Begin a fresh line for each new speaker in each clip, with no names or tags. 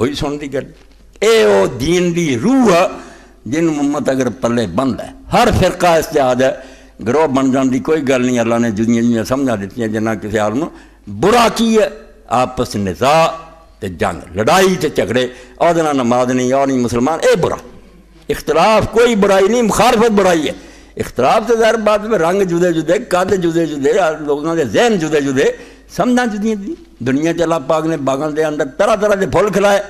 ہوئی سن دی گل اے او دین دی روح جن امت اگر پلے بند ہے ہر فرقہ استحاد ہے گروہ بن جان دی کوئی گل نہیں اللہ نے جدیاں سمجھا دیتی ہیں جنہ کسی عالم برا کی ہے آپس نزاع تے جنگ لڑائی تے جھگڑے اور دنہ نماز نہیں اور نہیں مسلمان اے برا اختلاف کوئی برائی نہیں مخالفت برائی ہے اختلاف سے ظاہر بات میں رنگ جدے جدے قد جدے جدے لوگوں کے ذہن جدے جدے سمجھا جدیاں دی دنیا چ اللہ پاک نے باغن دے اندر طرح طرح کے پھول کھلائے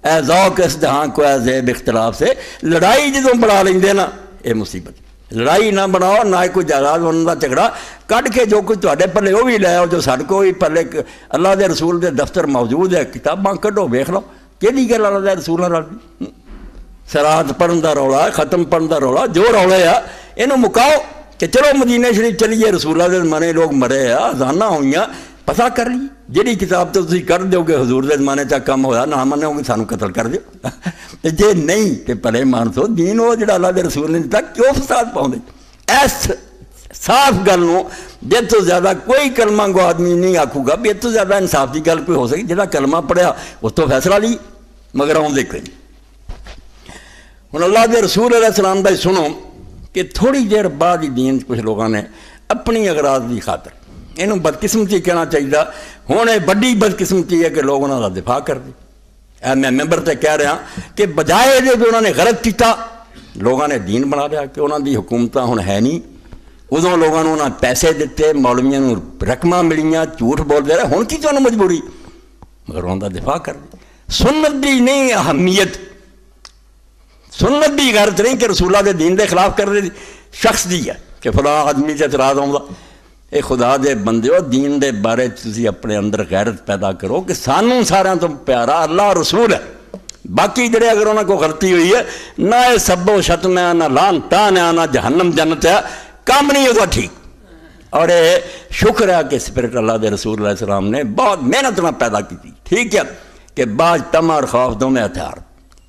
اے ذوق اس جہاں کو اے زیب اختلاف سے لڑائی جدوں بڑھا لیں نا اے مصیبت لڑائی نہ بناؤ نہ کوئی جائیداد ان کا جھگڑا کٹ کے جو کچھ تھوڑے پلے وہ بھی لے آؤ جو سڑک بھی پلے اللہ دے رسول دے دفتر موجود ہے کتاباں کڈو ویکھ لو کہڑی گل اللہ دے رسول رل سرات پڑھن دا رولا ختم پڑھن دا رولا جو رولے آ یہ مکاؤ کہ چلو مدینہ شریف چلیے رسول اللہ دے زمانے لوگ مرے آ اذانہ ہوئیاں پتہ کر لی جہی کتاب تو تسی کر دیو گے حضور دے زمانے تک کم ہویا نہ منو گے سانو قتل کر دیو جے نہیں تے پلے مانسو دین وہ جڑا اللہ دے رسول نے دتا کیوں فساد پاؤں دے ایس صاف گل نو جے تو زیادہ کوئی کلمہ کو آدمی نہیں آکھو گا بھی تو زیادہ انصاف دی گل کوئی ہو سکی جڑا کلمہ پڑھیا اس تو فیصلہ لی مگر آؤں دے کوئی ہن اللہ دے رسول علیہ السلام دا سنو کہ تھوڑی دیر بعد ہی دین کچھ لوگوں نے اپنی اغراض دی خاطر یہ بدقسمتی کہنا چاہیے ہوں یہ بڑی بدقسمتی ہے کہ لوگ انہوں کا دفاع کر دیں میں ممبر تے کہہ رہا کہ بجائے دے بھی انہوں نے غلط کیتا لوگوں نے دین بنا لیا کہ انہوں دی حکومتیں ہوں ہے نہیں ادوں لوگوں نے انہوں پیسے دیتے مولویاں رقماں ملیاں جھوٹ بول دے رہے ہوں کی تمہیں مجبوری مگر انہوں کا دفاع کر دیں سنت دی نہیں اہمیت سنت بھی غیرت نہیں کہ رسولہ دے دین دے خلاف کر دے شخص دی ہے کہ فلاں آدمی سے اعتراض آؤں گا اے خدا دے بندے ہو دین دے بارے تسی اپنے اندر غیرت پیدا کرو کہ سانوں سارا تو پیارا اللہ رسول ہے باقی جڑے اگر انہوں کو غلطی ہوئی ہے نہ اے سب و شتم ہے نہ لان تان ہے نہ جہنم جنت ہے کام نہیں ہوگا ٹھیک اور اے شکر ہے کہ اسپرٹ اللہ دے رسول علیہ السلام نے بہت محنت نہ پیدا کی تھی ٹھیک ہے کہ بعض تمہ اور خوف دو میں ہتھیار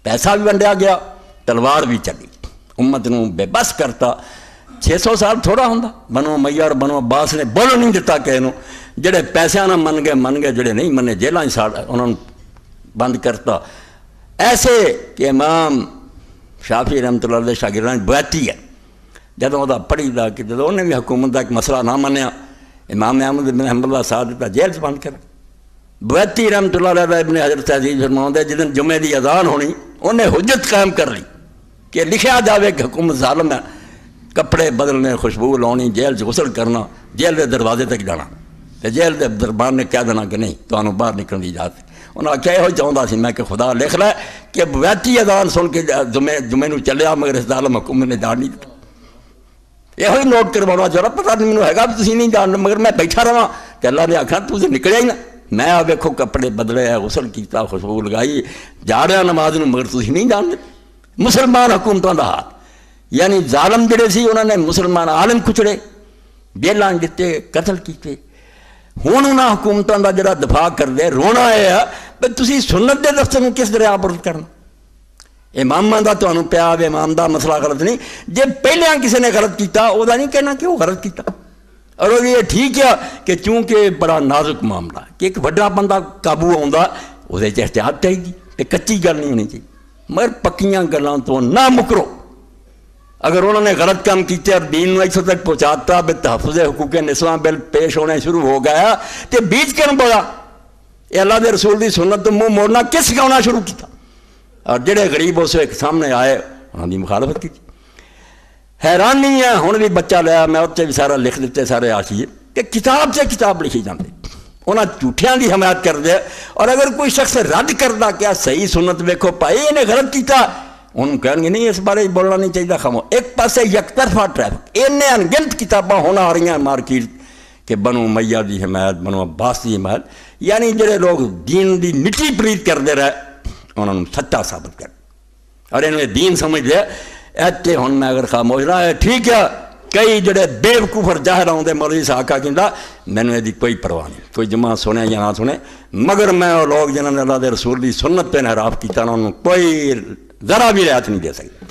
پیسہ بھی ونڈیا گیا تلوار بھی چلی امت نو بے بس کرتا 600 سال تھوڑا ہوں بنو امیہ اور بنو عباس نے بولو نہیں دیتا کہ انہوں جڑے پیسے نہ من گئے جڑے نہیں منے جیلہ انہوں نے بند کرتا ایسے کہ امام شافعی رحمۃ اللہ علیہ شاگردان بیعتی ہے جدوں وہ پڑھی دا کہ جدوں انہیں بھی حکومت دا ایک مسئلہ نہ منیا امام احمد بن حنبل اللہ ساتھ دیتا جیل سے بند کر بیعتی رحمۃ اللہ علیہ ابن حضرت عزیز فرماؤں دے جدن جمعے دی اذان ہونی انہیں حجت قائم کر لی کہ لکھا جاوے کہ حکومت ظالم ہے کپڑے بدلنے خوشبو لونی جیل سے غسل کرنا جیل دے دروازے تک جانا تو جیل دے دربار نے کہہ دینا کہ نہیں تو انہوں باہر نکلنے دی اجازت انہوں نے کہا یہ چاہتا سی میں کہ خدا لکھ رہا ہے کہ بیعتی اذان سن کے جمعے نو چلیا مگر اس ظالم حکومت نے جان نہیں دیتا یہ نوٹ کروانا چاہ رہا پتہ نہیں مجھے ہے تھی نہیں جان مگر میں بیٹھا رہا کہ اللہ نے آخنا تو نکلیا ہی نا میں آ ویکھو کپڑے بدلے غسل کیتا خوشبو لگائی جا رہا نماز نو مگر تھی نہیں جان دے مسلمان حکومتوں کا ہاتھ یعنی ظالم جڑے سی انہوں نے مسلمان عالم کچڑے جیلاں دیتے قتل کیتے ہوں انہوں حکومتوں کا جڑا دفاع کر دے رونا ہے بھائی تسی سنت دے دفتر میں کس طرح آپرد کرنا اماماں دا تمہیں پیا امام دا مسئلہ غلط نہیں جے پہلے کسی نے غلط کیتا وہ نہیں کہنا کہ وہ غلط کیتا اور وہ یہ ٹھیک ہے کہ چونکہ بڑا نازک معاملہ ہے کہ ایک وڈا بندہ قابو آؤں وہ احتیاط چاہیے کہ کچی گل نہیں ہونی چاہیے مگر پکیاں گلاں تو نہ مکرو اگر انہوں نے غلط کام کیتے اور دین نو ایسو تک پہنچاتا بے تحفظ حقوق نسواں بل پیش ہونے شروع ہو گیا تو بیچ کیوں بولا یہ اللہ دے رسول دی سنت تو منہ موڑنا کس گاؤنا شروع کیتا اور جڑے غریب اسے ایک سامنے آئے انہوں نے مخالفت کی حیران نہیں ہے ہوں بھی بچہ لیا میں اتنے بھی سارا لکھ دیتے سارے آشیے کہ کتاب سے کتاب لکھی جاندے انہاں جھوٹیاں دی حمایت کر دے اور اگر کوئی شخص رد کردا کیا صحیح سنت ویکھو پائی انہیں غلط کیتا انہوں کہیں گے نہیں اس بارے بولنا نہیں چاہیے خامو ایک پاسے یک طرفہ ٹریفک انہیں انگنت کتاباں ہونا آ رہی ہیں مارکیٹ کہ بنو امیہ دی حمایت بنو عباس دی حمایت یعنی جڑے لوگ دین دی مٹی پلیت کر دے رہے انہوں نے سچا ثابت کر اور انہیں دین سمجھ لیا ایتے ہوں میں اگر خاموش رہا ہے ٹھیک ہے کئی جڑے بے وقوف اور جاہر آؤں دے مولوی صاحب کا کہندا میں نے دی کوئی پرواہ نہیں کوئی جمعہ سنے یا نہ سنے مگر میں وہ لوگ جنہوں نے اللہ دے رسول دی سنت پہ انحراف کیتا انہوں کوئی ذرا بھی رعایت نہیں دے سکتے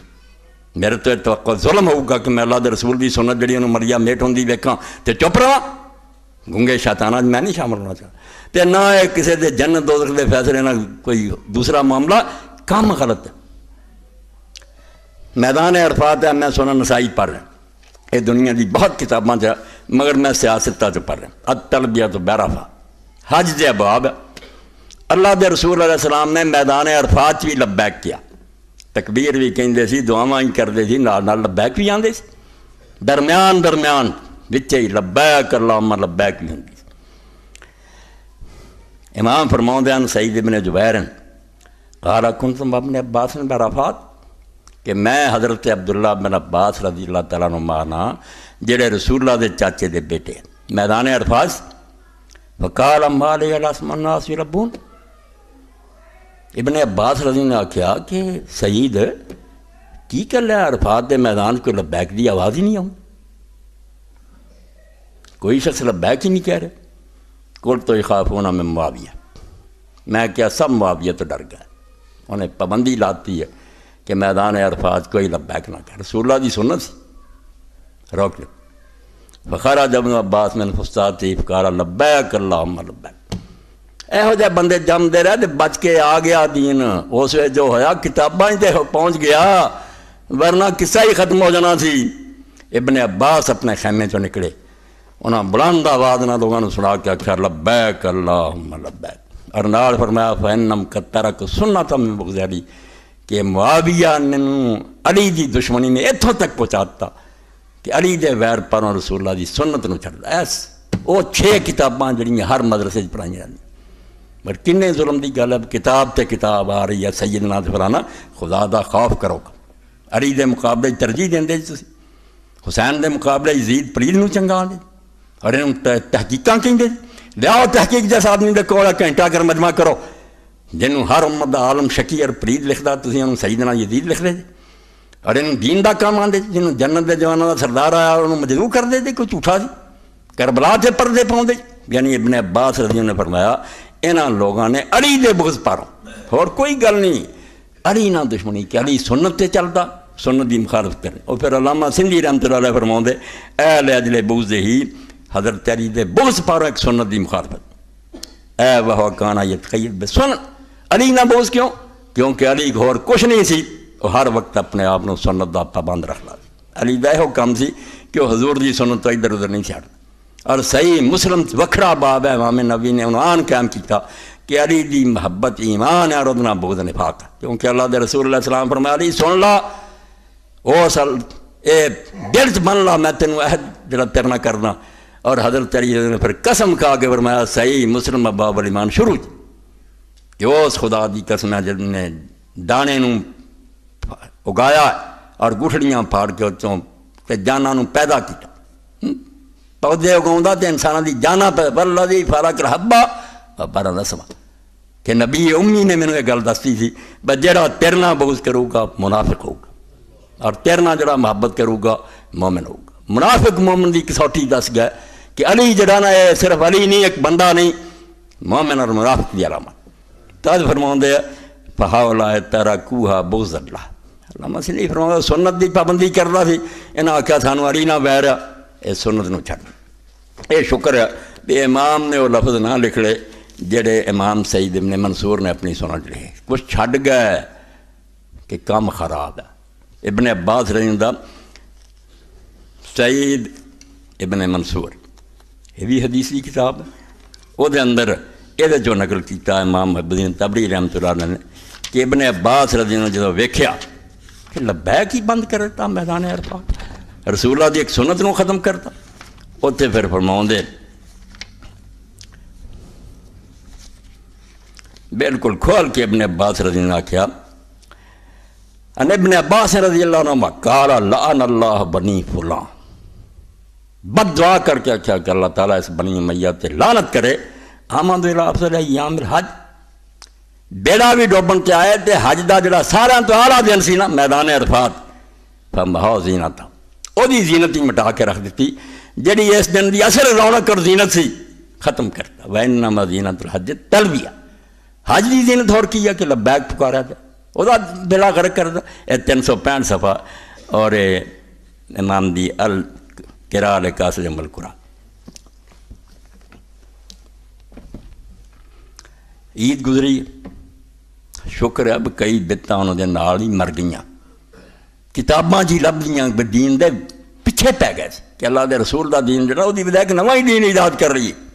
میرے تو توقع ظلم ہوگا کہ میں اللہ دے رسول دی سنت جڑی انہوں مریا میٹ ہوندی ویکھاں تے چپ رہا گنگے شیطانہ میں نہیں شامل ہونا چاہتا، تے نہ کسی دے جنت دوزخ دے فیصلے نہ کوئی دوسرا معاملہ، کام غلط ہے۔ میدان عرفات ہے، میں سونا نسائی پڑھ رہا ہوں، یہ دنیا دی بہت کتاباں چ، مگر میں سیاست پڑھ رہا ہوں، التلبیۃ بعرفہ، حج دے ابواب ہے۔ اللہ دے رسول علیہ السلام نے میدان عرفات بھی لبیک کیا، تکبیر بھی کہندے سی، دعاواں ہی کردے سی، نال نال لبیک بھی آندے سی، درمیان وچے ہی لبیک اللہم لبیک بھی ہوندی سی۔ امام فرماؤندے ہیں سعید ابن جبیر قال کنت مع ابن عباس بعرفات، کہ میں حضرت عبداللہ بن عباس رضی اللہ تعالیٰ عنہما جڑے رسول اللہ دے چاچے دے بیٹے میدان عرفات، فقال ما لی الاسم الناس یلبون، ابن عباس رضی اللہ نے آکھیا کہ سعید کی کر لیا عرفات دے میدان کو لبیک دی آواز ہی نہیں آؤں، کوئی شخص لبیک ہی نہیں کہہ رہے۔ قلت تو یخافون من معاویہ، میں کیا سب معاویہ تو ڈر گئے، انہیں پابندی لاتی ہے کہ میدان عرفات کوئی لبیک نہ کہے، رسول اللہ دی سنت سی، روک لے۔ فخرج ابن عباس من فسطاطہ فقال لبیک اللہم لبیک۔ ایہو جہ بندے جم دے رہے تے بچ کے آ گیا دین، اس وقت جو ہویا کتاباں تے پہنچ گیا، ورنہ قصہ ہی ختم ہو جانا سی۔ ابن عباس اپنے خیمے چوں نکلے، انہاں بلند آواز نہ لوگوں نے سنا کے آکھیا لبیک اللہم لبیک، اور نال فرمایا فإنم قد ترک سنت من بغض علی، کہ معاویہ نے علی دی دشمنی نے اتھوں تک پہنچاتا کہ علی دے ویر پروں رسول اللہ دی سنت نو چھڑدا۔ ایس وہ 6 کتاباں جڑیاں ہر مدرسے چ پڑھائیاں جاندیاں، پر کنے ظلم دی گل ہے، کتاب تے کتاب آ رہی ہے سیدنا تے فلانا، خدا دا خوف کرو، علی دے مقابلے ترجیح دیندے تسی، حسین دے مقابلے یزید پلید نو چنگا آندے، اور انہوں تحقیقاں کہیں دے، لیاؤ تحقیق جیسا آدمی دے کولا گھنٹہ کر مجمع کرو، جنہوں ہر امت دا عالم شکی اور پلید لکھدا تسی انہوں سیدنا یزید لکھ دے، اور انہوں دین دا کام آندے، جنہوں جنت دے جوانہ دا سردار آیا اور انہوں مجروح کر دے، کوئی جھوٹا دی کربلا سے پردے پاؤں دے۔ یعنی ابن عباس رضی اللہ نے فرمایا انہاں لوگاں نے علی دے بغض پاروں، اور کوئی گل نہیں، علی نہ دشمنی کہ علی سنت تے چلدا، سنت دی مخالفت کرے۔ اور پھر علامہ سندھی رحمۃ اللہ علیہ فرماؤں دے اے لاجل بغض ہی، حضرت علی دے بغض پاروں ایک سنت دی مخالفت، اے وہو کانا یتقید بسنت، علی نہ بغض کیوں؟ کیونکہ علی کو اور کچھ نہیں سی، وہ ہر وقت اپنے آپ کو سنت دا پابند رکھدا، علی دا یہ کام سی کہ وہ حضور دی سنت تو ادھر ادھر نہیں چھڑدا۔ اور صحیح مسلم وکھرا باب ہے، امام نبی نے عنوان قائم کیتا کہ علی دی محبت ایمان ہے اور ادنا بغض نفاق، کیونکہ اللہ دے رسول اللہ السلام فرمایا علی سن لا، او سل اے دل چ من لا میں تینوں عہد جڑا تیرے نال کرنا۔ اور حضرت علی نے پھر قسم کھا کے فرمایا صحیح مسلم باب الایمان شروع کہ اس خدا دی قسم ہے جن نے دانے نوں اگایا اور گٹھڑیاں پھاڑ کے اچوں تے جاناں نوں پیدا کیتا، پودے اگاوندا تے انساناں دی جاناں پہ والذی فلق الحبہ وبرأ النسمہ، کہ نبی امی نے مینوں یہ گل دستی تھی بس جڑا تیرے نال بغض کرو گا منافق ہوگا، اور تیرے نال جڑا محبت کرو گا مومن ہوگا۔ منافق مومن دی کسوٹی دس گئے کہ علی جڑا نا ہے صرف علی نہیں، ایک بندہ نہیں، مومن اور منافق دی علامت۔ تاج فرماؤں دے فہؤلاء ترکوہا بغض اللہ، علامہ سندھی فرماؤں سنت دی پابندی کردا سی، انہاں آکھیا سانوں علی نہ ویر ہے، اے سنت نو چھڈ۔ اے شکر ہے کہ امام نے وہ لفظ نہ لکھ لے جڑے امام سعید ابن منصور نے اپنی سنت لکھے، کچھ چھڈ گئے کہ کام خراب ہے۔ ابن عباس رضی اللہ سعید ابن منصور، یہ بھی حدیث کی کتاب ہے، وہ دے اندر یہ جو نقل کیتا امام الدین تبری رحمۃ اللہ علیہ نے کہ ابن عباس رضی اللہ عنہ جدوں ویکھیا کہ لبیک ہی بند کر دیتا میدان عرفات، رسول اللہ دی ایک سنت نو ختم کرتا، اتنے پھر فرماؤں دے بالکل کھول کے ابن عباس رضی اللہ عنہ کیا ان ابن عباس رضی اللہ عنہ قال لعن اللہ بنی فلاں، بد دعا کر کے کیا کہ اللہ تعالیٰ اس بنی امیہ تے لعنت کرے، آمد الى افضل ایام الحج، بیڑا بھی ڈوبن تے آئے تے حج دا جڑا سارا تو اعلیٰ دن سی نا میدان عرفات، فمحو زینت، او دی زینت ہی مٹا کے رکھ دیتی، جڑی اس دن دی اصل رونق اور زینت سی ختم کرتا۔ وَإِنَّمَا زِينَةُ الْحَجِّ تلبیہ، حج دی زینت اور کیا کہ لبیک پکارا تھا، او دا بیڑا غرق کرتا۔ 365 صفحہ اور امام دی القراء لقاصد جم القرآن۔ عید گزری شکر ہے بھی کئی بتاں انہوں دے نال ہی مر گئیاں کتاباں جی لب دیاں دین دے پیچھے پی گئے کہ اللہ دے رسول دا دین جڑا وہ بجائے کہ نواں ہی دین ایجاد کر رہی ہے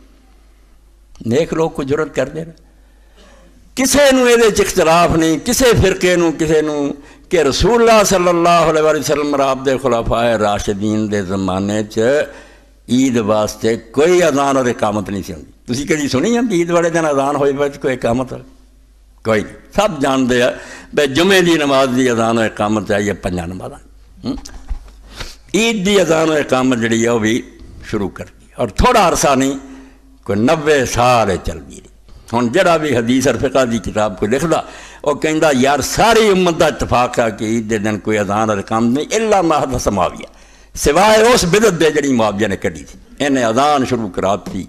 نیک لوگ کو جرت کر دے رہے کسے نو یہ اختلاف نہیں کسے فرقے نو کسے نو کہ رسول اللہ صلی اللہ علیہ وسلم آپ دے خلفاء راشدین دے زمانے عید واسطے کوئی اذان اور اقامت نہیں سی ہوندی تسی کدی سنی ہے عید والے دن اذان ہوئے بچ کوئی اقامت ہو کوئی نہیں سب جانتے ہیں بھائی جمعے دی نماز دی اذان و اقامت ہے یہ 5 نمازاں عید دی اذان و اقامت جڑی ہے وہ بھی شروع کر دی اور تھوڑا عرصہ نہیں کوئی 90 سال چل گئی ہوں جڑا بھی حدیث اور فقہ دی کتاب کو لکھدا وہ کہندا یار ساری امت دا اتفاق ہے کہ عید دے دن کوئی اذان اور اقامت نہیں الا ما حدث معاویہ سوائے اس بدعت دے جڑی معاویہ نے کڈی تھی انہیں اذان شروع کرا تھی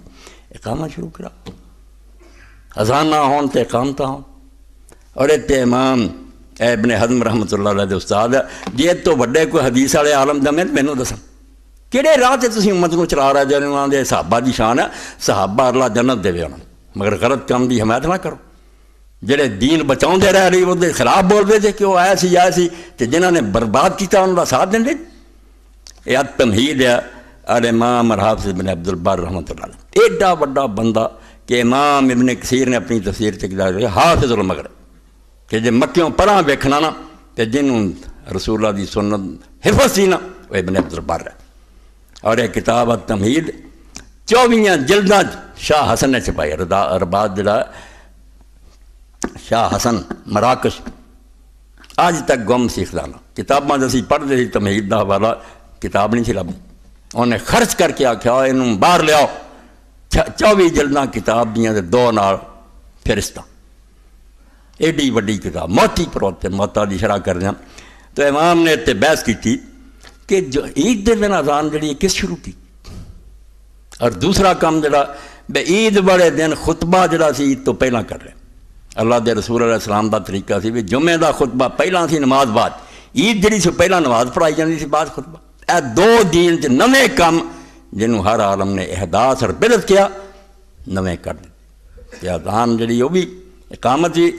اقامت شروع کرا اذان نہ ہون تے اقامت ہون اور اتنے امام ابن حزم رحمۃ اللہ علیہ دے استاد ہے جی تو وڈے کوئی حدیث والے عالم دے مینوں دسن کہڑے راہ تے تسی امت نوں چلا رہے جے انہاں دے صحابہ دی شان ہے صحابہ اللہ جنت دے انہاں مگر غلط کام دی حمایت نہ کرو جڑے دین بچاؤندے رہ رہی وہ خلاف بول دے کہ وہ آیا سی تے جنہاں نے برباد کیتا انہاں دا ساتھ دین دے یہ تمہید ہے الامام الحافظ ابن عبد البر رحمۃ اللہ علیہ ایڈا بڑا بندہ کہ امام ابن کثیر نے اپنی تفسیر تکدار حافظ المغرب کہ جے مکیوں پرہاں ویکھنا نا تے جنوں رسول اللہ دی سنت حفظ سی نا وہ ابن عبد البر ہے اور یہ کتاب التمہید 24 جلداں شاہ حسن نے چھپائی ارباد جڑا شاہ حسن مراکش آج تک گم سیکھدانا کتاباں جسی پڑھتے سی تمہید دا حوالہ کتاب نہیں سی لبھی انہیں خرچ کر کے آکھیا انہوں باہر لیاؤ 24 جلداں کتاب دیاں دے 2 نال فرشتہ ایڈی وڈی کتاب موتی پروتے موتا دی شرح کر دیا تو امام نے تے بحث کی تھی کہ جو عید دے دن اذان جڑی ہے کس شروع کی اور دوسرا کام جڑا بے عید والے دن خطبہ جڑا سی عید تو پہلا کر رہے اللہ دے رسول علیہ السلام دا طریقہ سی بھی جمعے دا خطبہ پہلا سی نماز بعد عید جڑی سی پہلا نماز پڑھائی جاندی سی بعد خطبہ اے 2 دین تے نویں کام جنہوں ہر عالم نے احداث اور بدعت کیا نویں کر دی اذان جڑی وہ بھی اقامت جی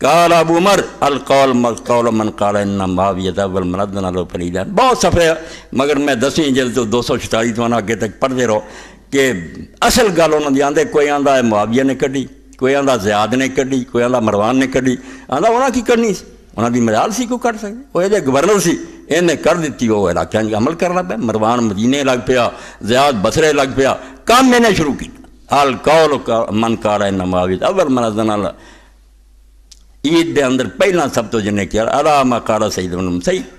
قال ابو عمر القول من قال ان معاویہ اول من اذن له فریدا بہت صفحے مگر میں 10ویں جلد تو 246 تو آگے تک پڑھتے رہو کہ اصل گل انہوں نے آندے کوئی آندا ہے معاویہ نے کڈی کوئی آندا زیاد نے کڈی کوئی آندا مروان نے کڈی آندا انہاں کی کرنی سی انہاں دی مجال سی کو کر سکتے وہ یہ گورنر سی انہیں کر دیتی وہ علاقے عمل کرنا پیا مروان مدینے لگ پیا زیاد بصرے لگ پیا کام میں نے شروع کی القول من قال ان معاویہ اول من اذن له عید دے اندر پہلا سب تو جنہیں کیا علامہ قال سید بن مسیب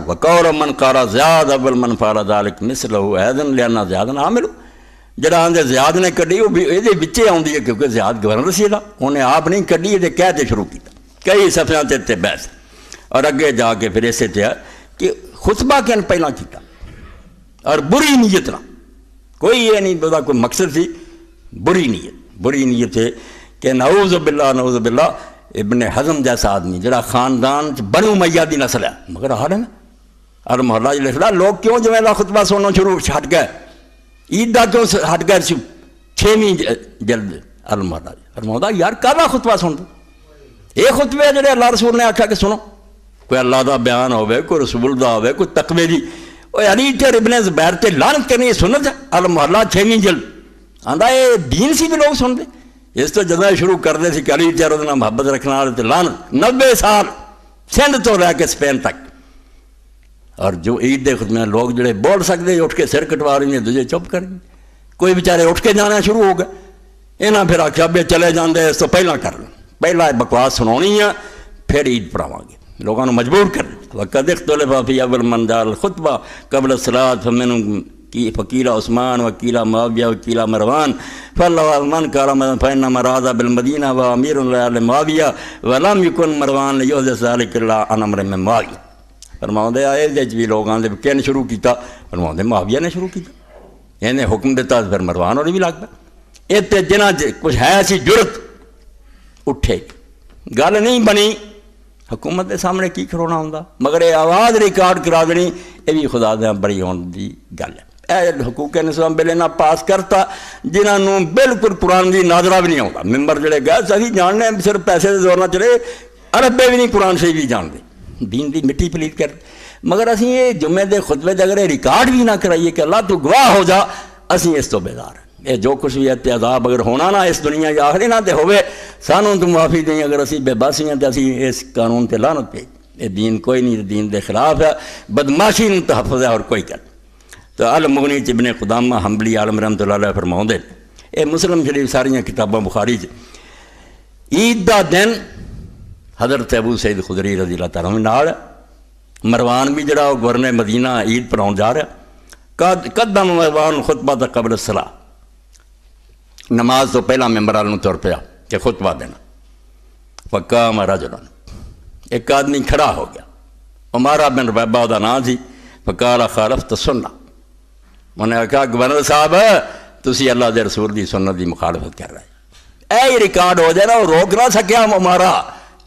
وقول من قال زیاد اول من فعل ذلك مثله اذن لان زیاد عامل جڑا آندے زیاد نے کڈی وہ یہ بچے آندی ہے کیونکہ زیاد گورنر سی نا انہیں آپ نہیں کڈی یہ کہتے شروع کیا کئی صفحیاں تے بحث اور اگے جا کے پھر اسے تھے کہ خطبہ کن پہلا کیتا اور بری نیت نہ کوئی یہ نہیں بتا کوئی مقصد سی بری نیت ہے کہ نعوذ باللہ ابن حزم جیسا آدمی جڑا خاندان بنو امیہ دی نسل ہے مگر ہر ہے نا اور محلہ جی لکھ رہا لوگ کیوں جو میرا خطبہ سننا شروع ہٹ گئے عید دا کیوں ہٹ گئے 6ویں جلد المحلہ یار کہاں خطبہ سن دو یہ خطبے جڑے اللہ رسول نے آکھا کہ سنو کوئی اللہ دا بیان ہوئے کوئی رسول دا ہوئے کوئی تقوی دی علی تے ابن زبیر تے لعنت کرنی یہ سنت ہے المحلہ 6ویں جلد آندا یہ دین سی بھی لوگ سن دے اس تو جدہ شروع کر دے سی کہ علی چہروں نے محبت رکھنا تے لعنت 90 سال سندھ تو رہ کے سپین تک اور جو عید دے خطبے میں لوگ جڑے بول سکتے اٹھ کے سر کٹوا رہی ہیں دوجے چپ کر دیں کوئی بیچارے اٹھ کے جانا شروع ہو گئے انہاں پھر آخیا بے چلے جاندے اس تو پہلا کر لیں پہلا بکواس سنانی ہے پھر عید پڑھاواں گے لوگوں نے مجبور کر دیا وقد اختلف فی اول من جعل الخطبہ قبل الصلاۃ فمنهم فقیل عثمان وقیل معاویہ وقیل مروان فاللہ من قال فإنما راد بالمدینہ وامیر معاویہ ولم يكن مروان لیحدث ذلك الا عن امر من معاویہ فرماؤں آئے جج بھی لوگ آندے کین شروع کیتا فرماؤں معاویہ نے شروع کیتا انہیں حکم دیتا پھر مروان اور بھی لگ پہ اتنے جنہ کچھ ہے ایسی جرت اٹھے گل نہیں بنی حکومت کے سامنے کی کرونا ہوں مگر یہ آواز ریکارڈ کرا دینی یہ بھی خدا دیا بڑی ہونے کی گل ہے حقوق نسواں بل انہیں پاس کرتا جنہوں بالکل قرآن کی ناظرہ بھی نہیں آتا ممبر جڑے گئے سبھی جاننے صرف پیسے کے زور نہ چلے عربے بھی نہیں قرآن شریف بھی جانتے دین دی مٹی پلیت کر مگر اسی یہ جمعے دے خطبے دے اگر ریکارڈ بھی نہ کرائیے کہ اللہ تو گواہ ہو جا اسی اس تو بیدار ہیں یہ جو کچھ بھی ہے عذاب اگر ہونا نہ اس دنیا یا آخری نہ تے ہوئے سانوں تو معافی دیں اگر اسی بے باسی ہیں تو اسی اس قانون تے لعنت پہ یہ دین کوئی نہیں دین دے خلاف ہے بدماشی نوں تحفظ ہے اور کوئی کر تو المغنی ابن قدامہ حنبلی عالم رحمۃ اللہ علیہ فرماؤں دے اے مسلم شریف ساریاں کتاباں بخاری عید دا دن حضرت ابو سعید خدری رضی اللہ تعالیٰ نال مروان بھی جڑا گورنر مدینہ عید پڑھاؤں جا رہا قدم مروان خطبہ قبل الصلاۃ نماز تو پہلا ممبر والوں تر پیا کہ خطبہ دینا فقام رجل ایک آدمی کھڑا ہو گیا عمارہ بن ربیبہ دا نام سی فقال خالفت سنہ انہیں کہا گورنر صاحب تسی اللہ دے رسول دی سنت دی مخالفت کر رہے اے ریکارڈ ہو جائے نا وہ روک نہ سکیا ہمارا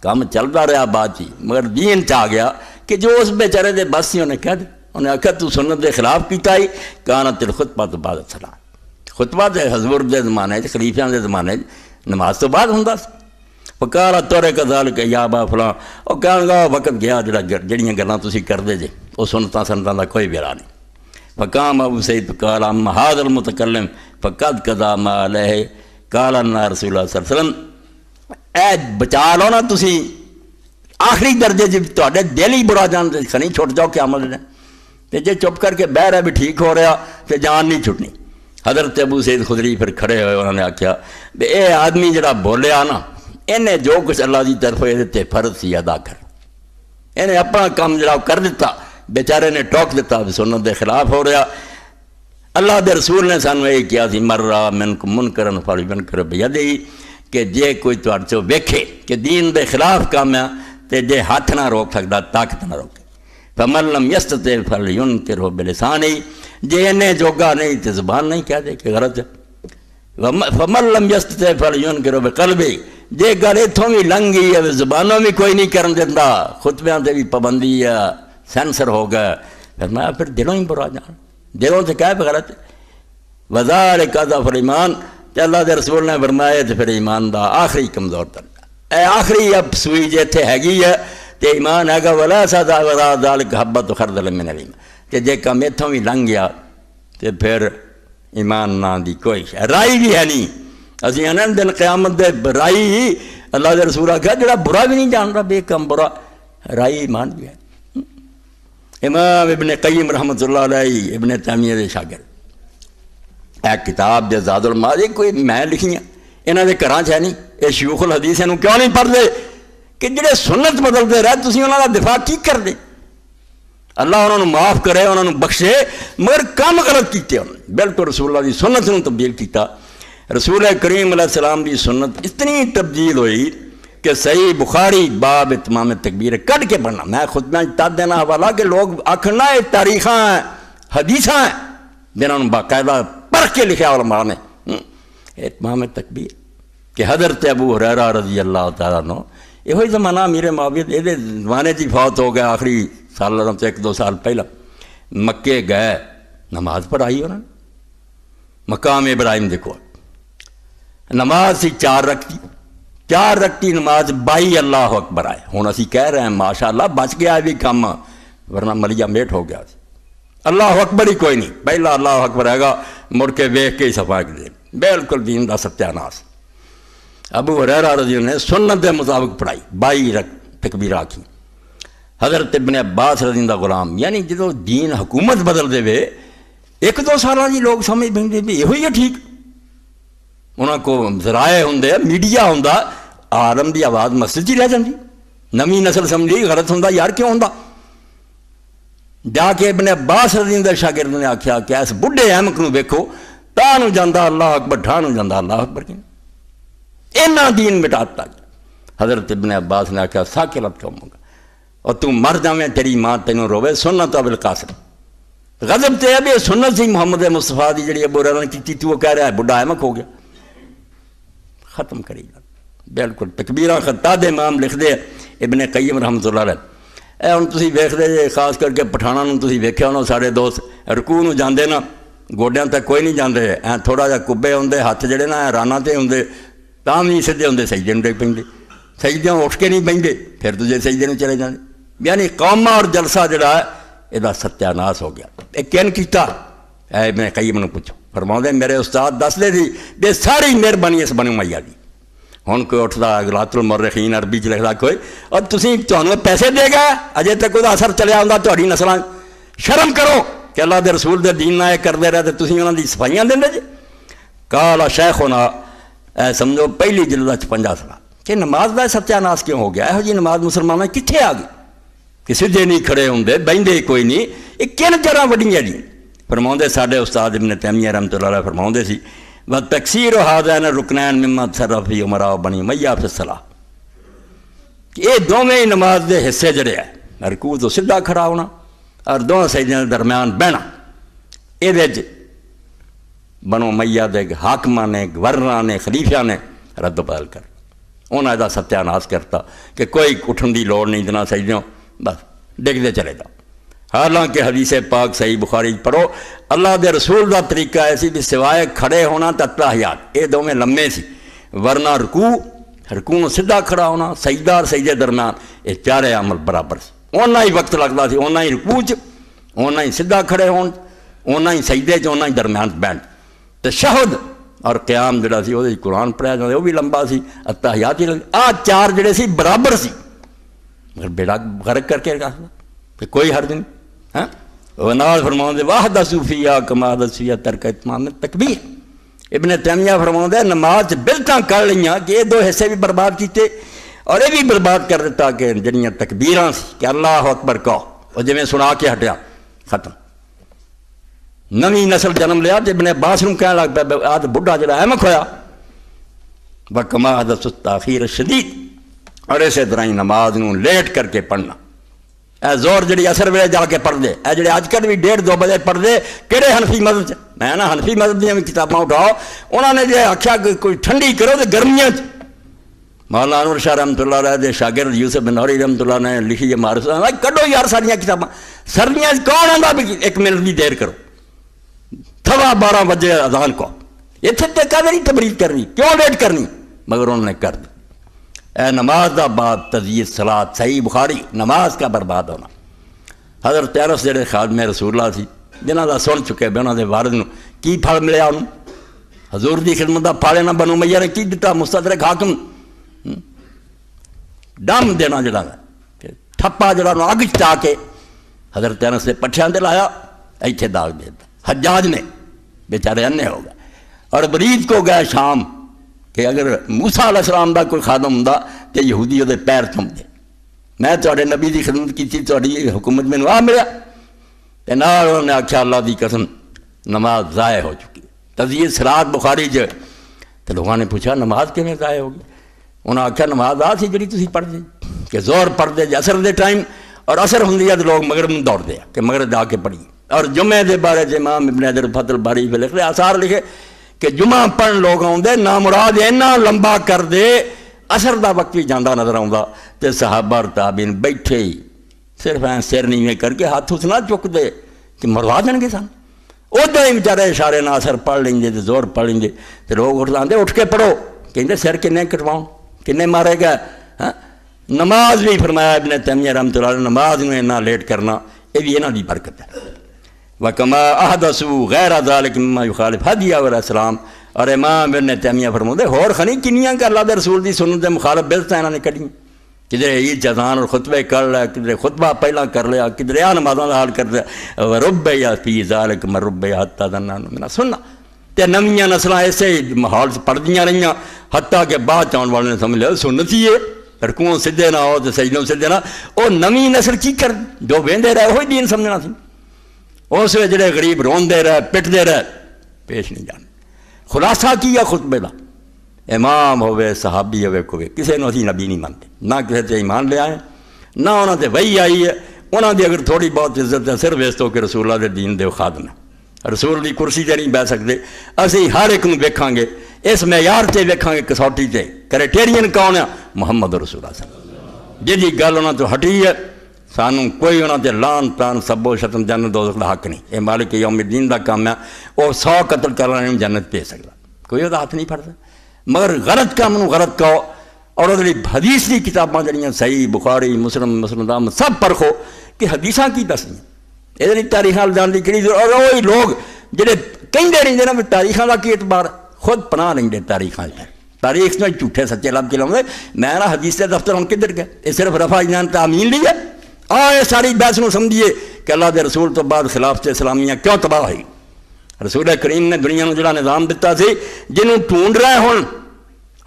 کام چلتا رہا بات چی مگر دین چاہ گیا کہ جو اس بیچارے دے بسیوں نے کہہ دے انہیں آخر تو سنت دے خلاف کیتا ہی کانت الخطبہ تو بعد الصلاۃ خطبہ دے حضور دے زمانے خلیفیاں دے زمانے نماز تو بعد ہوندا سی فقال تورے کذالک یا با فلاں اور کہنے گا وقت گیا جڑیاں گلاں تسی کر دے جے وہ سنتاں دا کوئی بیرا نہیں فقام ابو سعید قال اما هذا المتکلم فقد قضا ما علیہ قال ان رسول اللہ صلی اللہ علیہ وسلم اے بچا لو نا تسی آخری درجے جب تواڈے دل ہی برا جان تے نہیں چھٹ جاؤ قیامت دے تے جے چپ کر کے بہ رہا بھی ٹھیک ہو رہا تے جان نہیں چھٹنی حضرت ابو سعید خدری پھر کھڑے ہوئے انہوں نے آکھیا بے اے آدمی جڑا بولیا نا انہیں جو کچھ اللہ دی طرف یہ دیتے فرض سی ادا کر انہیں اپنا کام جڑا کر دیتا بیچارے نے ٹوک دیتا سنت دے خلاف ہو رہا اللہ دے رسول نے سانو یہ کیا سی مر رہا منکم منکرن فلیغیر بیدیہ کہ جے کوئی تواڈے چوں ویکھے کہ دین دے خلاف کام ہے تے جے ہاتھ نہ روک سکدا طاقت نہ روکے فمن لم یستطع فلینکرہ بلسانہ جے انہیں جوگا نہیں تے زبان نہیں کہہ دے کہ غلط ہے فمن لم یستطع فلینکرہ بقلبہ جے گل اتوں بھی لنگ گئی ہے زبانوں بھی کوئی نہیں کرن دیتا خطبیاں تے بھی پابندی ہے سینسر ہو گیا پھر دلوں ہی برا جان دلوں سے کہہ پہ غلط وذالک اضعف الایمان تے اللہ دے رسول نے فرمایا تے پھر ایمان دا آخری کمزور تر اے آخری اب سوئی جے تھے ہے تے ایمان ہے گا ولا سدا ولا ذالک حبۃ خردل من الایمان تے جے کم اتوں بھی لنگ گیا تے پھر ایمان نہ دی کوئی رائی بھی ہے نہیں اسی انہاں دن قیامت دے رائی اللہ دے رسول کہا جڑا برا بھی نہیں جان رہا بے کم برا رائی ایمان بھی ہے امام ابن قیم رحمۃ اللہ علیہ ابن تیمیہ دے شاگرد ایک کتاب دے زاد المعاد کوئی میں لکھی ہیں انہاں دے گھراں چ ہے نہیں یہ شیوخ الحدیث انہوں کیوں نہیں پڑھتے کہ جڑے سنت بدلتے رہے تسی انہاں دا دفاع کی کر دے اللہ انہوں نے معاف کرے انہوں نے بخشے مگر کام غلط کیتے انہوں بالکل رسول اللہ دی سنت نوں تبدیل کیتا رسول کریم علیہ السلام دی سنت اتنی تبدیل ہوئی کہ صحیح بخاری باب اتمام تکبیر کٹ کے پڑھنا میں خود میں تد دینا حوالہ کہ لوگ آکھنا ہے تاریخاں ہیں حدیثاں ہیں جنہوں نے باقاعدہ پڑھ کے لکھا علماء نے اتمام تکبیر کہ حضرت ابو ہریرہ رضی اللہ تعالیٰ عنہ یہ زمانہ میرے معاویہ یہ زمانے کی فوت ہو گیا آخری سال سے ایک دو سال پہلا مکے گئے نماز پڑھائی انہوں نے مقام ابراہیم دیکھو نماز سی چار رکھتی نماز 22 اللہ اکبر آئے ہوں اسی کہہ رہے ہیں ماشاءاللہ بچ گیا بھی کم ورنہ ملیا میٹ ہو گیا اللہ اکبر ہی کوئی نہیں پہلا اللہ اکبر ہے گا مڑ کے ویکھ کے ہی صفا دے بالکل دین دا ستیاناس ابو ہریرہ رضی اللہ نے سنت دے مطابق پڑھائی 22 تکبیر آکھی حضرت ابن عباس رضی اللہ غلام یعنی جدو دین حکومت بدل دے وے ایک دو سالہ جی لوگ سمجھ بہن بھی یہ ہوئی ہے ٹھیک انہوں کو ذرائع ہوں میڈیا ہوں عالم دی آواز مسجد ہی رہ جاندی نمی نسل سمجھی غلط ہوں یار کیوں ہوں جا کے ابن عباس رضی اللہ شاگرد نے آکھیا کہ اس بڑھے احمق نو ویکھو تانو جاندہ اللہ اکبر ٹھانو جاندہ اللہ اکبر کی اینا دین مٹاتا حضرت ابن عباس نے آکھیا ساکلت کہوں گا اور تو مر جاویں تیری ماں تینوں روے سنت ابو القاسم غضب تے ابھی سنت سی محمد مصطفیٰ دی جڑی ابو ہریرہ کی تو وہ کہہ رہا ہے بڑھا احمق ہو گیا ختم کری گا بالکل تکبیرہ خطاد امام لکھ دے ابن قیم رحمۃ اللہ علیہ اے ہن تسی ویکھ دے جے خاص کر کے پٹھاناں نوں تسی ویکھیا ہونا سارے دوست رکوع نوں جاندے نا گوڈیاں تک کوئی نہیں جاندے، تھوڑا جا کبے ہوندے، ہاتھ جڑے نا رانا تے ہوندے، تاں بھی سیدھے ہوندے، سجدے نوں ڈگ پیندے، سجدے اٹھ کے نہیں بیندے، پھر دوجے سجدے نوں چلے جاندے۔ یعنی قوما اور جلسہ جڑا ہے یہ ستیہ ناس ہو گیا۔ یہ کن کیتا؟ ابن قیم نوں پوچھو، فرماؤندے میرے استاد دس دے سی بے ساری مہربانی اس بنو امیہ دی۔ ہن کوئی اٹھدا اغلاط المؤرخین عربی چ لکھدا کوئی، اور تسی تانوں پیسے دے گا اجے تک وہ اثر چلیا ہوندا تہاڈی نسلاں، شرم کرو کہ اللہ دے رسول دے دین نہ کردے رہے تے تسی انہاں دی صفائیاں دیندے جے۔ قال شیخنا، سمجھو پہلی جلدہ 56 سال کہ نماز دا ستیہ ناس کیوں ہو گیا؟ یہو جی نماز مسلمانوں کتنے آ گئی کہ سدھے نہیں کھڑے ہوندے، بہندے کوئی نہیں، یہ کن جگہ وڈیاں جی؟ فرماؤندے ساڈے استاد ابن تیمیہ رحمۃ اللہ علیہ فرماؤندے سی وَتَكْسِيرُ هَذَيْنِ الرُّكْنَيْنِ مِمَّا تَصَرَّفَ فِيهِ أُمَرَاءُ بَنِي أُمَيَّةَ فِي الصَّلَاةِ، یہ دونوں نماز دے حصے جڑے ہیں، رکوع تو سیدھا کھڑا ہونا اور دونوں سجدیاں دے درمیان بہنا، یہ بنو امیہ دے حاکماں نے، گورنراں نے، خلیفیاں نے رد و بدل کر انہاں دا ستیہ ناس کرتا کہ کوئی اٹھن دی لوڑ نہیں، اتنا سجدیوں بس ڈگدے چلے جاؤ۔ حالانکہ حدیث پاک صحیح بخاری پڑھو، اللہ دے رسول دا طریقہ ایسی بھی سوائے کھڑے ہونا تا تحیات، یہ دونوں لمے سی، ورنہ رکوع سیدھا کھڑا ہونا، سجدہ اور سجدے درمیان یہ چارے عمل برابر سی، اونا ہی وقت لگتا سی، اونا ہی رکوع چ، اونا ہی سیدھا کھڑے ہون، اونا ہی سجدے چ، اونا ہی درمیان بیٹھ۔ تشہد اور قیام جڑا سی وہ قرآن پڑھیا جاتا وہ بھی لمبا سی، التحیات ہی چار جڑے سی برابر سی، مگر بیڑا غرق کر کے رکھا کہ کوئی حرج نہیں۔ ونال فرماؤندے وَحْدَثُوا فِيهَا كَمَا حَدَثَ فِيهَا تَرْكَ إِتْمَامِ التَّكْبِيرِ۔ ابن تیمیہ فرماؤندے نماز بلتاں کر لیاں کہ یہ دو حصے بھی برباد کیتے اور یہ بھی برباد کر دیتا کہ جڑیاں تکبیراں سی کہ اللہ اکبر کہو، اور جویں سنا کے ہٹیا ختم۔ نویں نسل جنم لیا تے ابن عباس نوں کہنے لگ پیا آج بڈھا جڑا احمق ہویا، وَكَمَا حَدَثَ التَّأْخِيرُ الشَّدِيدُ، اور اسی طرح ہی نماز نوں لیٹ کر کے پڑھنا۔ اے زور جڑی اثر ویلے جا کے پڑھ دے، اے جڑے اج کل بھی 1:30-2 بجے پڑھ دے، کہڑے حنفی مذہب چ؟ میں نا حنفی مذہب دیا بھی کتاباں اٹھاؤ، انہوں نے جے آخیا کہ کوئی ٹھنڈی کرو تو گرمیاں چ۔ مولانا انور شاہ رحمۃ اللہ علیہ دے شاگرد یوسف بن نوری رحمۃ اللہ نے لکھی ہے معرفت، کڈو یار ساریاں کتاباں، سردیاں کون آندا بھی 1 منٹ بھی دیر کرو، 12:15 بجے اذان کو، اتنے تک نہیں تبلیغ کرنی، کیوں لیٹ کرنی؟ مگر انہوں نے کر دی۔ اے نماز دا باب تزیید صلاۃ، صحیح بخاری، نماز کا برباد ہونا۔ حضرت انس جڑے خادم رسول اللہ سی، جنہاں دا سن چکے بھی انہاں دے وارد نوں کی پھل ملیا انہوں؟ حضور دی خدمت دا پھل نہ بنو امیہ نے کی دتا؟ مستدرک حاکم ڈم دینا جڑا ٹھپا جڑا نو اگ چا کے حضرت انس نے پٹھیاں تے لایا، ایتھے داغ دے دتا۔ حجاج نے بیچارے انے ہو گئے اور برید کو گئے شام کہ اگر موسیٰ علیہ السلام دا کوئی خادم ہوندا تے یہودی دے پیر چوم دے، میں تواڈے نبی دی خدمت کیتی، تواڈی حکومت مینوں آ ملیا، تے نال انہوں نے آکھیا اللہ دی قسم نماز ضائع ہو چکی۔ تزیید صلاۃ بخاری تے لوگوں نے پوچھا نماز کیویں ضائع ہوگی؟ انہوں نے آکھیا نماز آ سی جڑی تسی پڑھ دے کہ زور پڑھ دے اثر دے ٹائم، اور اثر ہوندی ہے تو لوگ مغرب میں دوڑ دے کہ مغرب جا کے پڑھیے۔ اور جمعے دے بارے امام ابن حجر فتح الباری پہ لکھ رہے آثار لکھے کہ جمعہ پڑھن لوگ آؤندے نامراد اینا لمبا کر دے اثر دا وقت بھی جاندہ نظر آؤندا، تے صحابہ اور تابعین بیٹھے ہی صرف سر نیویں کر کے ہاتھ نہ چک دے کہ مروا دیں گے سن، ادھر ہی بیچارے اشارے نہ اثر پڑھ لیں گے، زور پڑھ لیں گے، تو لوگ اٹھ لاندے اٹھ کے پڑھو، کہندے سر کنے کٹواؤں، کنے مارے گا؟ نماز بھی فرمایا ابن تیمیہ رحمۃ اللہ علیہ، نماز میں اتنا لیٹ کرنا یہ بھی انہاں دی برکت ہے۔ وَكَمَا أَحْدَثُوا غَيْرَ ذَلِكَ مِمَّا يُخَالِفُ هَدْيَ الْإِسْلَامِ، اور امام ابن تیمیہ فرماتے ہور خنی کنیاں کہ اللہ دے رسول دی سنت دے مخالف بدعتاں انہاں نے کڈی، کدھر عید اذان اور خطبے کر لیا، کدھر خطبہ پہلا کر لیا، کدھر آ نمازاں دا حال کر لیا، وَرُبَّ فِي ذَلِكَ مَن رُبِّ حَتَّى ظَنَّ مِنَ السُنَّةِ، تے نویاں نسلاں ایسے ماحول سے پڑھدیاں رہیاں حتیٰ کہ بعد چاہن والے نے سمجھ لیا سنت ہی ہے، رکوعوں سدھے نہ ہو تو سجدوں سدھے نہ، وہ نویں نسل کی کر جو ویندے رہے وہی دین سمجھنا سی، اس ویلے جڑے غریب روندے رہے پٹدے رہے پیش نہیں جانے۔ خلاصہ کیا خطبے دا، امام ہوئے صحابی ہوئے کوئی کسی نے اسی نبی نہیں مانتے، نہ کسی تے ایمان لے آئے، نہ انہوں تے وحی آئی ہے، انہوں دی اگر تھوڑی بہت عزت ہے صرف اس تو کہ رسول اللہ دے دین دے خادم ہے، رسول دی کرسی تے نہیں بہ سکتے، اسی ہر ایک نوں ویکھاں گے اس معیار تے ویکھاں گے، کسوٹی تے کرائٹیرین کون ہے؟ محمد رسول اللہ صلی اللہ علیہ وسلم، جی گل انہوں تو ہٹی ہے سانوں کوئی انہاں تے لان تان سبو شتم جنت دوزخ دا حق نہیں. یہ مالک یوم الدین دا کام ہے. وہ 100 قتل کرنے جنت پہ سکتا, کوئی وہ ہاتھ نہیں پھڑتا. مگر غلط کام نو غلط کہو. اور وہ حدیث کی کتاباں جڑیاں صحیح بخاری مسلم مسلم سب پرکھو کہ حدیثاں کی دسیں. یہ تاریخ جان کی کہڑی ضرورت. اور وہی لوگ جڑے کہندے رہندے نا تاریخاں دا کی اعتبار, خود پناہ لیں دے تاریخاں. تاریخ میں جھوٹے سچے لب کے لاؤں. میں نا حدیث کے دفتر ہم کدھر گئے؟ یہ صرف رفع جان تعمین لی ہے. یہ ساری بحث نو سمجھیے کہ اللہ دے رسول تو بعد خلافت اسلامیہ کیوں تباہ ہوئی. رسول کریم نے دنیا میں جڑا نظام دیتا سی جنہوں ڈھونڈ رہے ہوں.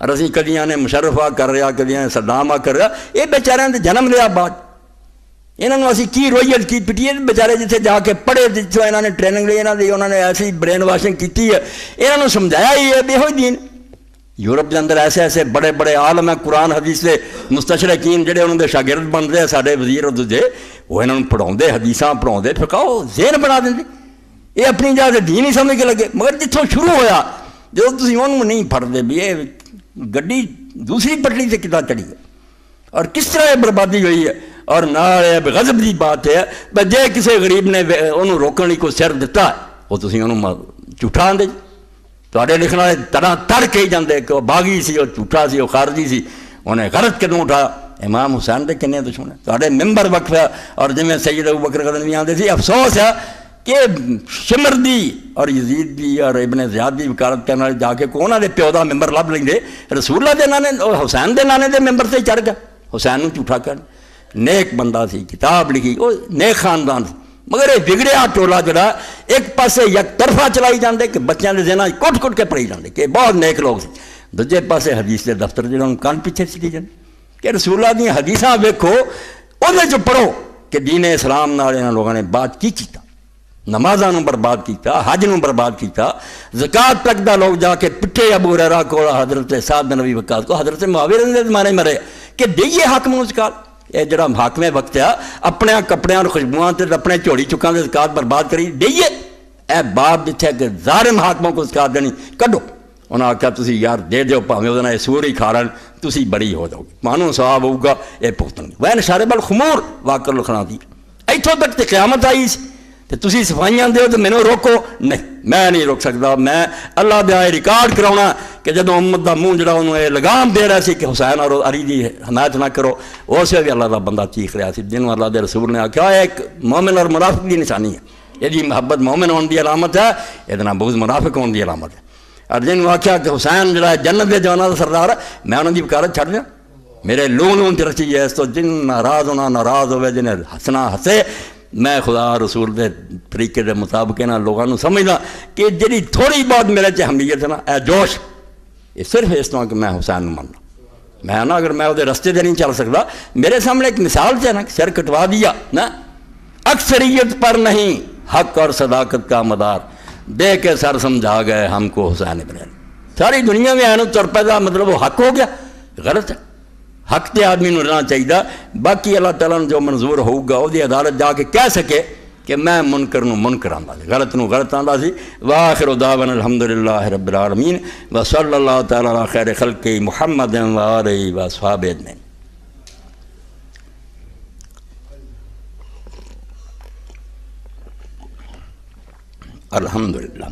اور اسی کدیاں نے مشرف آ کر رہا, کدیاں صدام آ کر رہا. یہ بیچارے نے جنم لیا بعد. انہوں نے اسی کی رویت کی پٹی بیچارے جتنے جا کے پڑھے, جتوں انہوں نے ٹریننگ لی, انہوں نے ایسی برین واشنگ کی ہے. انہوں نے سمجھایا ہی ہے بے ہوئی دین. یورپ کے اندر ایسے ایسے بڑے بڑے عالم ہیں قرآن حدیث کے مستشرقین جڑے انہوں نے شاگرد بنتے ہیں سارے وزیر اور دوجے, وہ انہوں نے پڑھاؤندے حدیثاں پڑھاؤندے پھر کہو ذہن بنا دیں. یہ اپنی جگہ سے دین ہی سمجھ کے لگے. مگر جتوں شروع ہویا جو تھی انہوں نہیں پڑھتے بھی یہ گڈی دوسری پٹڑی سے کتنا چڑھی ہے اور کس طرح یہ بربادی ہوئی ہے. اور نہ غضب کی بات ہے بھائی جے کسی غریب نے انہوں روکنے کو سر دیتا وہ تھی انہوں جھوٹا آدھے. تے لکھنا طرح تر کہی جاندے کہ وہ باغی سی, وہ جھوٹا سی, وہ خارجی سی. انہیں غلط قدم اٹھایا. امام حسین دے کنے دشمن تے ممبر وقف ہے. اور جی سید ابوبکر غزنوی آتے سی افسوس ہے کہ شمر دی اور یزید دی اور ابن زیاد دی وکالت کرنے والے جا کے کو انہوں نے پیو دا ممبر لب لیں. رسول اللہ دے نانے حسین دے نانے دے ممبر سے چڑھ گیا. حسین نو جھوٹا کر. نیک بندہ سی, کتاب لکھی, وہ نیک خاندان سی. مگر یہ بگڑیا ٹولا جڑا ایک پاسے یک طرفہ چلائی جاندے کہ بچیاں دے ذہناں کٹ کٹ کے پڑھی جاندے کہ بہت نیک لوگ سی. دوجے پاسے حدیث دے دفتر جڑا ان کان پیچھے چلی جاندے کہ رسول اللہ دی حدیثاں ویکھو اودے جو پڑھو کہ دین اسلام نال انہاں لوگاں نے بات کی کیتا. نمازاں نوں برباد کیتا, حج نوں برباد کیتا, زکات تک دا لوگ جا کے پٹھے ابو ہریرہ کو, حضرت سعد بن نبی وقاص کو, حضرت معاویہ دے زمانے مرے کہ دئیے حاکم نوں زکات. یہ جڑا حاکم وقت ہے اپنے کپڑے اور خوشبواں تے اپنے جھوڑی چکاں دے زکات برباد کری دئیے. اے باپ جتھے کہ ظالم حاکموں کو زکات دینی کڈو. انہاں آکھیا تسی یار دے دیو بھاویں اودے نال سور ہی کھا رہن تسی بری ہو جاؤ گے, مانو ثواب ہوگا یہ بھگتن گے. وین شارب الخمور واقع لکھنا دی ایتھوں تک تے قیامت آئی سی تے تسی صفائیاں دیو تے مینوں روکو. نہیں میں نہیں روک سکتا. میں اللہ دے آئے ریکارڈ کراؤنا کہ جدوں امت دا منہ جڑا انہوں لگام دے رہا سی کہ حسین اور علی دی حمایت نہ کرو, اسے بھی اللہ دا بندہ چیخ رہا سی. جنوں اللہ دے رسول نے آکھیا ایک مومن اور منافق دی نشانی ہے. یہ محبت مومن ہونے دی علامت ہے, یہ بغض منافق ہونے دی علامت ہے. اور جنوں آکھیا کہ حسین جڑا جنت دے جوانا دا سردار ہے, میں انہوں دی وکالت چھڑ دیا. میرے لون تے رچی ہے اس تو جن ناراض ہونا ناراض ہوئے, جنہیں ہسنا ہسے. میں خدا رسول دے طریقے دے مطابق انہاں لوگوں کو سمجھنا کہ جڑی تھوڑی بہت میرے چ حمیت ہے نا, اے جوش, یہ صرف اس طرح کہ میں حسین ماننا. میں نا اگر میں وہ رستے دے نہیں چل سکتا, میرے سامنے ایک مثال ہے نا, سر کٹوا دیا نا. اکثریت پر نہیں حق اور صداقت کا مدار, دے کے سر سمجھا گئے ہم کو حسین ابن علی. ساری دنیا میں اینو تر پیدا مطلب وہ حق ہو گیا, غلط ہے. حق تے آدمی نو رہنا چاہیے. باقی اللہ تعالیٰ نے جو منظور ہوگا وہ دی عدالت جا کے کہہ سکے کہ میں منکر نو منکر آندا سی, غلط نو غلط آندا سی. وآخر دعوانا الحمدللہ رب العالمین وصلی اللہ تعالیٰ علی خیر خلق محمد وآلہ وصحبہ اجمعین. الحمدللہ.